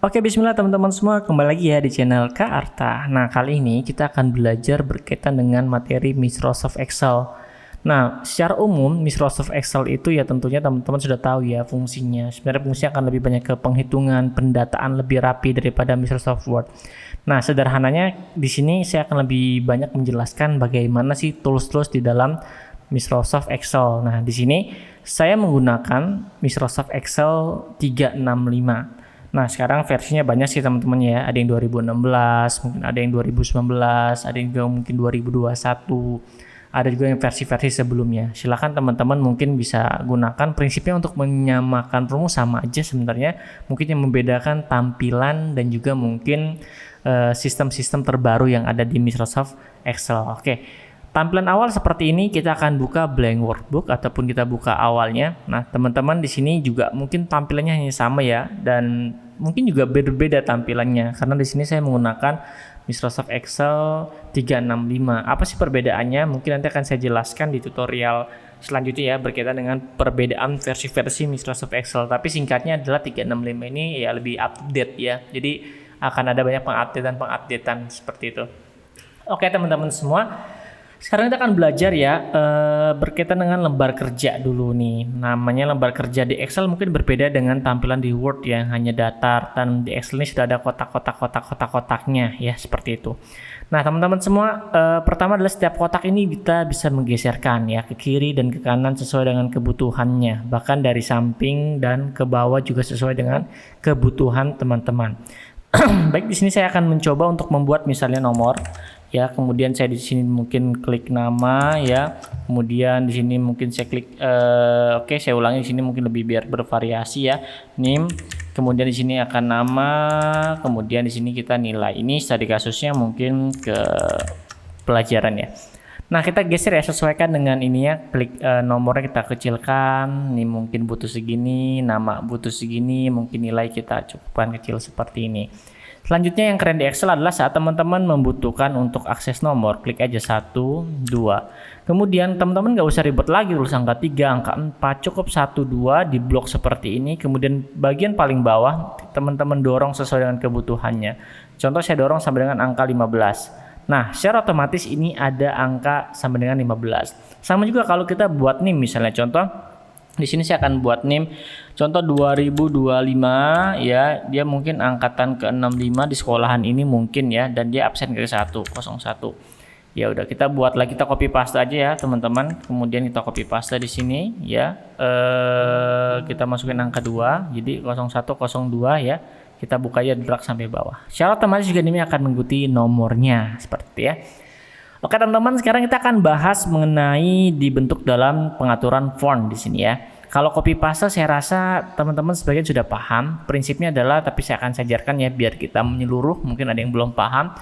Oke, bismillah teman-teman semua, kembali lagi ya di channel Kak Arta. Nah, kali ini kita akan belajar berkaitan dengan materi Microsoft Excel. Nah, secara umum Microsoft Excel itu ya tentunya teman-teman sudah tahu ya fungsinya. Sebenarnya fungsinya akan lebih banyak ke penghitungan, pendataan lebih rapi daripada Microsoft Word. Nah, sederhananya di sini saya akan lebih banyak menjelaskan bagaimana sih tools-tools di dalam Microsoft Excel. Nah, di sini saya menggunakan Microsoft Excel 365. Nah, sekarang versinya banyak sih teman-teman ya. Ada yang 2016, mungkin ada yang 2019, ada yang juga mungkin 2021. Ada juga yang versi-versi sebelumnya. Silakan teman-teman mungkin bisa gunakan, prinsipnya untuk menyamakan rumus sama aja sebenarnya. Mungkin yang membedakan tampilan dan juga mungkin sistem-sistem terbaru yang ada di Microsoft Excel. Oke. Tampilan awal seperti ini, kita akan buka blank workbook ataupun kita buka awalnya. Nah, teman-teman di sini juga mungkin tampilannya hanya sama ya, dan mungkin juga berbeda tampilannya karena di sini saya menggunakan Microsoft Excel 365. Apa sih perbedaannya? Mungkin nanti akan saya jelaskan di tutorial selanjutnya ya, berkaitan dengan perbedaan versi-versi Microsoft Excel. Tapi singkatnya adalah 365 ini ya lebih update ya. Jadi akan ada banyak pengupdatean seperti itu. Oke teman-teman semua. Sekarang kita akan belajar ya berkaitan dengan lembar kerja dulu nih. Namanya lembar kerja di Excel mungkin berbeda dengan tampilan di Word yang hanya datar, dan di Excel ini sudah ada kotak-kotaknya ya, seperti itu. Nah teman-teman semua, pertama adalah setiap kotak ini kita bisa menggeserkan ya ke kiri dan ke kanan sesuai dengan kebutuhannya. Bahkan dari samping dan ke bawah juga sesuai dengan kebutuhan teman-teman. Baik, di sini saya akan mencoba untuk membuat misalnya nomor ya, kemudian saya di sini mungkin klik nama ya, kemudian di sini mungkin saya klik oke, saya ulangi di sini mungkin lebih biar bervariasi ya, name, kemudian di sini akan nama, kemudian di sini kita nilai. Ini studi kasusnya mungkin ke pelajaran ya. Nah, kita geser ya, sesuaikan dengan ini ya, klik nomornya kita kecilkan, ini mungkin butuh segini, nama butuh segini, mungkin nilai kita cukupkan kecil seperti ini. Selanjutnya yang keren di Excel adalah saat teman-teman membutuhkan untuk akses nomor, klik aja 1, 2. Kemudian teman-teman nggak usah ribet lagi tulis angka 3, angka 4, cukup 1, 2 di blok seperti ini. Kemudian bagian paling bawah teman-teman dorong sesuai dengan kebutuhannya. Contoh saya dorong sampai dengan angka 15. Nah, secara otomatis ini ada angka sampai dengan 15. Sama juga kalau kita buat NIM misalnya, contoh di sini saya akan buat NIM contoh 2025 ya, dia mungkin angkatan ke-65 di sekolahan ini mungkin ya, dan dia absen ke 101. Ya udah, kita buat lagi, kita copy paste aja ya teman-teman. Kemudian kita copy paste di sini ya. Kita masukin angka 2, jadi 0102 ya. Kita buka aja, drag sampai bawah. Secara otomatis juga ini akan mengikuti nomornya seperti itu ya. Oke teman-teman, sekarang kita akan bahas mengenai dibentuk dalam pengaturan font di sini ya. Kalau copy paste saya rasa teman-teman sebagian sudah paham. Prinsipnya adalah, tapi saya akan sajarkan ya biar kita menyeluruh, mungkin ada yang belum paham.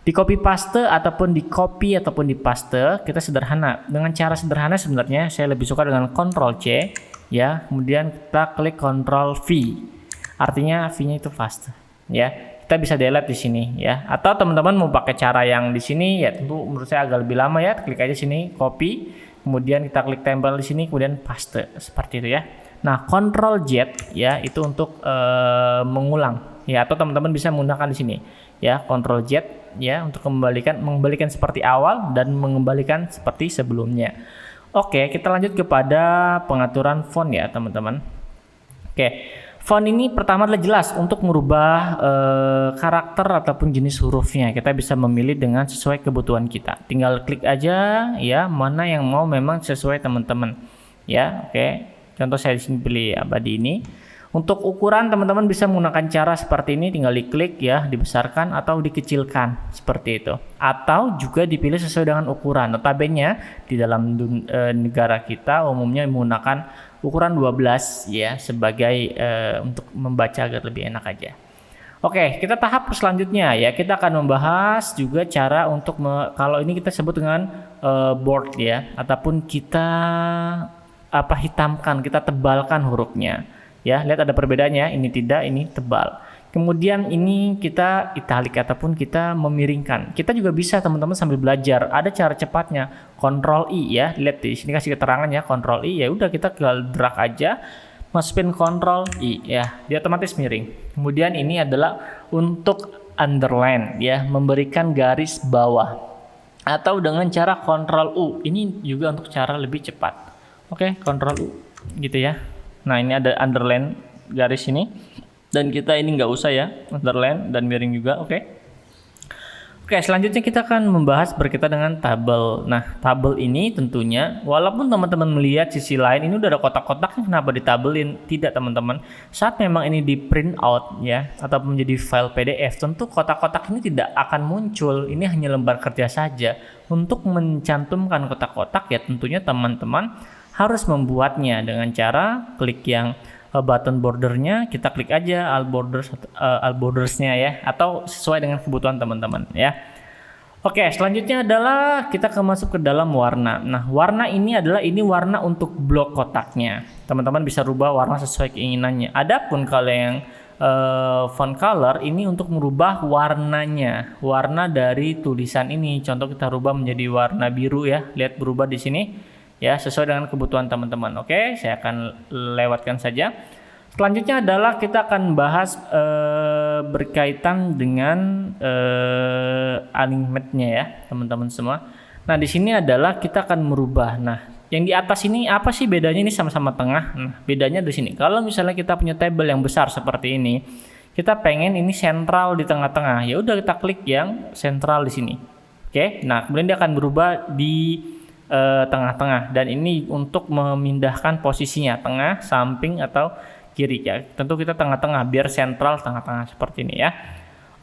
Di copy paste ataupun di copy ataupun di paste kita sederhana. Dengan cara sederhana sebenarnya saya lebih suka dengan Ctrl C ya, kemudian kita klik Ctrl V. Artinya V-nya itu fast ya. Kita bisa delete di sini ya. Atau teman-teman mau pakai cara yang di sini ya, tentu menurut saya agak lebih lama ya. Klik aja sini copy, kemudian kita klik tempel di sini, kemudian paste seperti itu ya. Nah, Ctrl Z ya itu untuk mengulang ya, atau teman-teman bisa menggunakan di sini ya, Ctrl Z ya untuk mengembalikan seperti awal dan mengembalikan seperti sebelumnya. Oke, kita lanjut kepada pengaturan font ya, teman-teman. Oke. Font ini pertama adalah jelas untuk merubah karakter ataupun jenis hurufnya. Kita bisa memilih dengan sesuai kebutuhan kita. Tinggal klik aja ya, mana yang mau memang sesuai teman-teman. Ya, oke. Contoh saya di sini pilih abadi ini. Untuk ukuran teman-teman bisa menggunakan cara seperti ini, tinggal diklik ya, dibesarkan atau dikecilkan seperti itu. Atau juga dipilih sesuai dengan ukuran. Notabene di dalam negara kita umumnya menggunakan ukuran 12 ya sebagai untuk membaca agar lebih enak aja. Oke, kita tahap selanjutnya ya, kita akan membahas juga cara untuk kalau ini kita sebut dengan bold ya, ataupun kita hitamkan, kita tebalkan hurufnya. Ya, lihat ada perbedaannya, ini tidak, ini tebal. Kemudian ini kita italik ataupun kita memiringkan. Kita juga bisa teman-teman sambil belajar. Ada cara cepatnya, Ctrl I ya. Lihat di sini kasih keterangan ya, Ctrl I. Ya udah kita tinggal drag aja. masukin Ctrl I ya, dia otomatis miring. Kemudian ini adalah untuk underline ya, memberikan garis bawah. Atau dengan cara Ctrl U, ini juga untuk cara lebih cepat. Oke, Ctrl U gitu ya. Nah, ini ada underline garis ini. Dan kita ini nggak usah ya, underline dan miring juga, oke. Oke, selanjutnya kita akan membahas berkaitan dengan tabel. Nah, tabel ini tentunya, walaupun teman-teman melihat sisi lain, ini udah ada kotak-kotaknya, kenapa ditabelin? Tidak teman-teman, saat memang ini di print out ya, atau menjadi file PDF, tentu kotak-kotak ini tidak akan muncul, ini hanya lembar kerja saja. Untuk mencantumkan kotak-kotak ya tentunya teman-teman harus membuatnya dengan cara klik yang button bordernya, kita klik aja all bordersnya ya, atau sesuai dengan kebutuhan teman-teman ya. Oke, selanjutnya adalah kita akan masuk ke dalam warna. Nah, warna ini adalah warna untuk blok kotaknya. Teman-teman bisa rubah warna sesuai keinginannya. Adapun kalau yang font color ini untuk merubah warnanya, warna dari tulisan ini. Contoh kita rubah menjadi warna biru ya, lihat berubah di sini. Ya, sesuai dengan kebutuhan teman-teman. Oke, saya akan lewatkan saja. Selanjutnya adalah kita akan bahas berkaitan dengan alignment-nya ya, teman-teman semua. Nah, di sini adalah kita akan merubah. Nah, yang di atas ini apa sih bedanya? Ini sama-sama tengah. Nah, bedanya di sini. Kalau misalnya kita punya tabel yang besar seperti ini, kita pengen ini sentral di tengah-tengah. Ya udah kita klik yang sentral di sini. Oke. Nah, kemudian dia akan berubah di tengah-tengah, dan ini untuk memindahkan posisinya tengah, samping atau kiri ya. Tentu kita tengah-tengah biar sentral tengah-tengah seperti ini ya.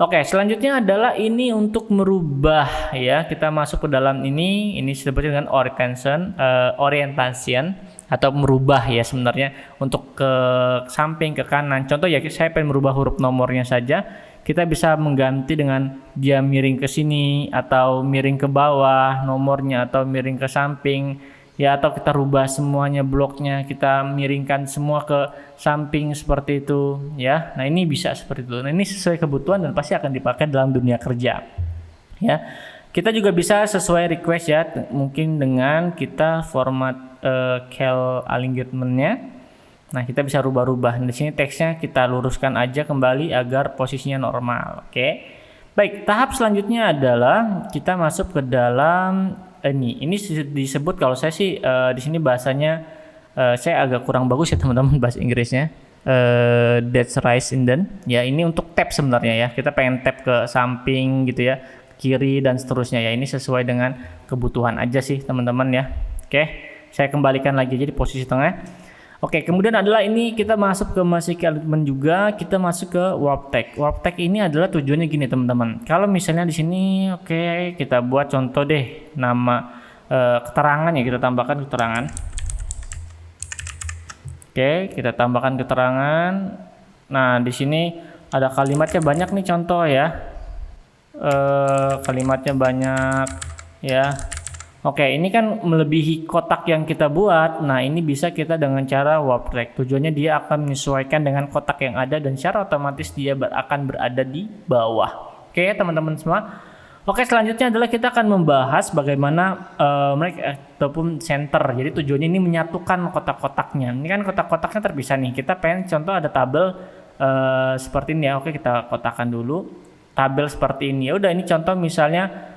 Oke, selanjutnya adalah ini untuk merubah ya. Kita masuk ke dalam ini disebutnya dengan orientation atau merubah ya sebenarnya untuk ke samping ke kanan. Contoh ya, saya pengen merubah huruf nomornya saja. Kita bisa mengganti dengan dia miring ke sini atau miring ke bawah nomornya, atau miring ke samping ya, atau kita rubah semuanya bloknya, kita miringkan semua ke samping seperti itu ya. Nah, ini bisa seperti itu. Nah, ini sesuai kebutuhan dan pasti akan dipakai dalam dunia kerja ya. Kita juga bisa sesuai request ya, mungkin dengan kita format cal alignment-nya. Nah, kita bisa rubah-rubah. Di sini teksnya kita luruskan aja kembali agar posisinya normal. Oke. Baik, tahap selanjutnya adalah kita masuk ke dalam ini. Ini disebut, kalau saya sih di sini bahasanya saya agak kurang bagus ya teman-teman bahasa Inggrisnya. That's right indent. Ya, ini untuk tab sebenarnya ya. Kita pengen tab ke samping gitu ya, kiri dan seterusnya ya. Ini sesuai dengan kebutuhan aja sih teman-teman ya. Oke. Saya kembalikan lagi jadi posisi tengah. Oke, kemudian adalah ini kita masuk ke alignment juga, kita masuk ke warp tag. Warp tag ini adalah tujuannya gini teman-teman. Kalau misalnya di sini kita buat contoh deh nama keterangan ya, kita tambahkan keterangan. Oke, kita tambahkan keterangan. Nah, di sini ada kalimatnya banyak nih contoh ya. Kalimatnya banyak ya. Oke, ini kan melebihi kotak yang kita buat. Nah, ini bisa kita dengan cara warp tag. Tujuannya dia akan menyesuaikan dengan kotak yang ada dan secara otomatis dia akan berada di bawah. Oke, teman-teman semua. Oke, selanjutnya adalah kita akan membahas bagaimana mereka ataupun center. Jadi tujuannya ini menyatukan kotak-kotaknya. Ini kan kotak-kotaknya terpisah nih. Kita pengen contoh ada tabel seperti ini ya. Oke, kita kotakkan dulu. Tabel seperti ini. Ya udah, ini contoh misalnya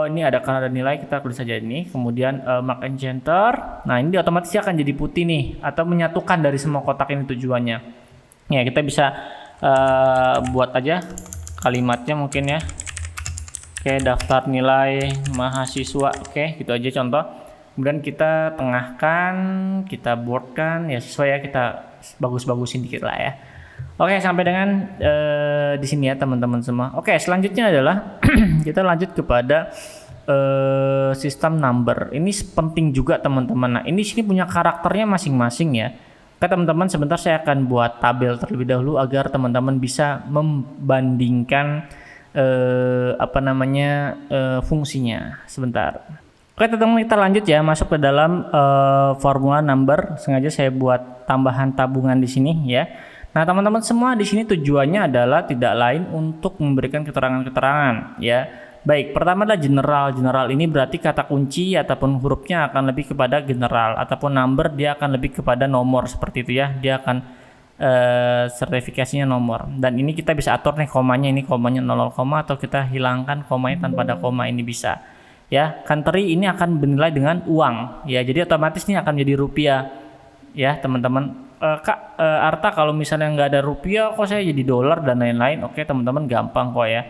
ini ada karena ada nilai, kita tulis saja ini, kemudian mark and center. Nah, ini otomatis akan jadi putih nih, atau menyatukan dari semua kotak ini tujuannya. Ya, kita bisa buat aja kalimatnya mungkin ya. Oke, daftar nilai mahasiswa. Oke, gitu aja contoh. Kemudian kita tengahkan, kita boldkan ya, sesuai ya, kita bagus-bagusin dikit lah ya. Oke, sampai dengan di sini ya teman-teman semua. Oke, selanjutnya adalah kita lanjut kepada sistem number. Ini penting juga teman-teman. Nah, ini sini punya karakternya masing-masing ya. Oke teman-teman, sebentar saya akan buat tabel terlebih dahulu agar teman-teman bisa membandingkan fungsinya. Sebentar. Oke teman-teman, kita lanjut ya, masuk ke dalam formula number. Sengaja saya buat tambahan tabungan di sini ya. Nah, teman-teman semua, di sini tujuannya adalah tidak lain untuk memberikan keterangan-keterangan ya. Baik, pertama adalah general. General ini berarti kata kunci ataupun hurufnya akan lebih kepada general, ataupun number dia akan lebih kepada nomor seperti itu ya. Dia akan sertifikasinya nomor. Dan ini kita bisa atur nih komanya, ini komanya 00 koma atau kita hilangkan komanya tanpa ada koma, ini bisa. Ya, country ini akan bernilai dengan uang. Ya, jadi otomatis ini akan menjadi rupiah. Ya, teman-teman. Kak, Arta kalau misalnya nggak ada rupiah kok saya jadi dolar dan lain-lain. Oke, teman-teman gampang kok ya.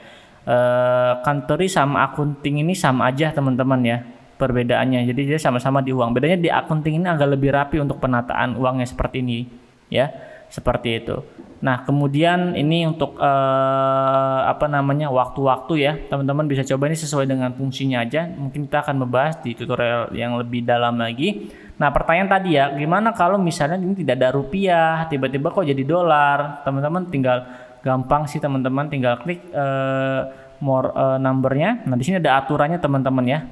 Country sama accounting ini sama aja teman-teman ya perbedaannya, jadi dia sama-sama di uang. Bedanya di accounting ini agak lebih rapi untuk penataan uangnya seperti ini ya, seperti itu. Nah kemudian ini untuk waktu-waktu ya, teman-teman bisa coba ini sesuai dengan fungsinya aja. Mungkin kita akan membahas di tutorial yang lebih dalam lagi. Nah pertanyaan tadi ya, gimana kalau misalnya ini tidak ada rupiah, tiba-tiba kok jadi dolar? Teman-teman tinggal gampang sih teman-teman, tinggal klik more numbernya. Nah di sini ada aturannya teman-teman ya.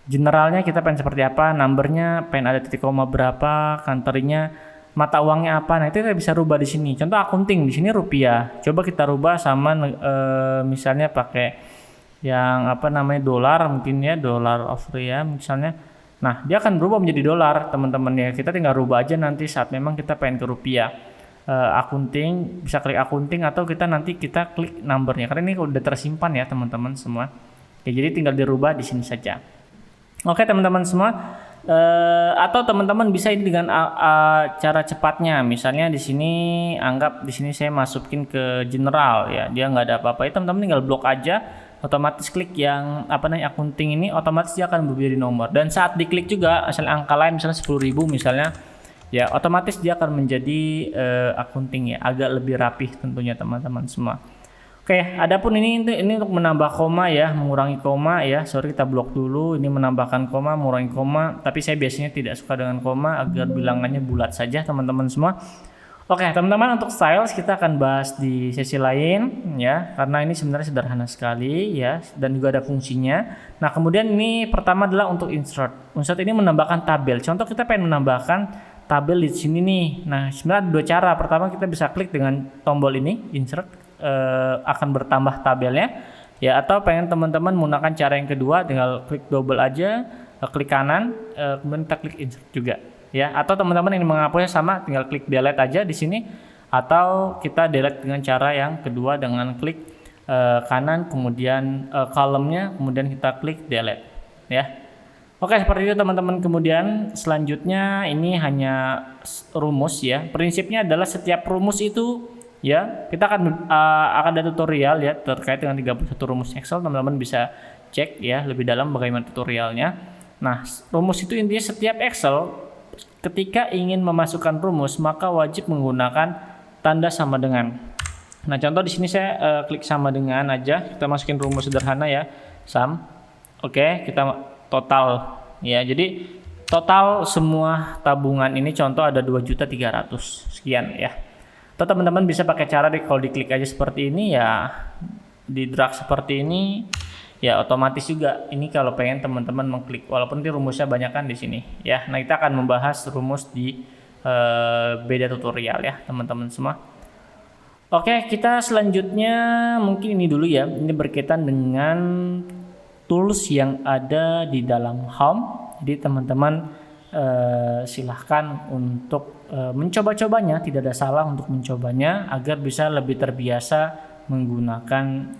Generalnya kita pengen seperti apa, numbernya pengen ada titik koma berapa, country-nya, mata uangnya apa. Nah itu kita bisa rubah di sini. Contoh accounting di sini rupiah. Coba kita rubah sama misalnya pakai yang dolar mungkin ya, dolar Austria misalnya. Nah dia akan berubah menjadi dolar teman-teman ya. Kita tinggal rubah aja nanti saat memang kita pengen ke rupiah. Accounting bisa klik accounting atau kita klik numbernya karena ini udah tersimpan ya teman-teman semua ya, jadi tinggal dirubah di sini saja. Oke teman-teman semua, atau teman-teman bisa ini dengan cara cepatnya, misalnya di sini anggap di sini saya masukin ke general ya, dia nggak ada apa-apa ya, teman-teman tinggal blok aja, otomatis klik yang accounting ini, otomatis dia akan berubah jadi nomor. Dan saat diklik juga misalnya angka lain misalnya 10.000 misalnya ya, otomatis dia akan menjadi accounting ya, agak lebih rapih tentunya teman-teman semua. Oke, adapun ini untuk menambah koma ya, mengurangi koma ya. Sorry kita blok dulu, ini menambahkan koma, mengurangi koma, tapi saya biasanya tidak suka dengan koma agar bilangannya bulat saja teman-teman semua. Oke, teman-teman untuk styles kita akan bahas di sesi lain ya, karena ini sebenarnya sederhana sekali ya, dan juga ada fungsinya. Nah, kemudian ini pertama adalah untuk insert. Insert ini menambahkan tabel. Contoh kita pengen menambahkan tabel di sini nih. Nah, sebenarnya ada dua cara. Pertama kita bisa klik dengan tombol ini, insert, akan bertambah tabelnya. Ya, atau pengen teman-teman menggunakan cara yang kedua, tinggal klik double aja, klik kanan, kemudian kita klik insert juga. Ya, atau teman-teman yang menghapusnya sama, tinggal klik delete aja di sini. Atau kita delete dengan cara yang kedua dengan klik kanan, kemudian kolomnya, kemudian kita klik delete. Ya. Oke, seperti itu teman-teman. Kemudian selanjutnya ini hanya rumus ya. Prinsipnya adalah setiap rumus itu ya, kita akan ada tutorial ya terkait dengan 31 rumus Excel. Teman-teman bisa cek ya lebih dalam bagaimana tutorialnya. Nah, rumus itu intinya setiap Excel ketika ingin memasukkan rumus maka wajib menggunakan tanda sama dengan. Nah, contoh di sini saya klik sama dengan aja. Kita masukin rumus sederhana ya, sum. Oke, kita total ya, jadi total semua tabungan ini contoh ada 2.300.000 sekian ya. Atau teman-teman bisa pakai cara kalau diklik aja seperti ini ya, di drag seperti ini ya, otomatis juga ini kalau pengen teman-teman mengklik, walaupun ini rumusnya banyak kan di sini ya. Nah kita akan membahas rumus di beda tutorial ya teman-teman semua. Oke, kita selanjutnya mungkin ini dulu ya, ini berkaitan dengan tools yang ada di dalam home. Jadi teman-teman silahkan untuk mencoba-cobanya, tidak ada salah untuk mencobanya agar bisa lebih terbiasa menggunakan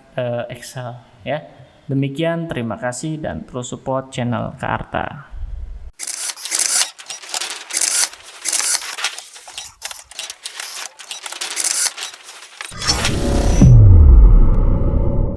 Excel ya. Demikian, terima kasih dan terus support channel Kak Arta.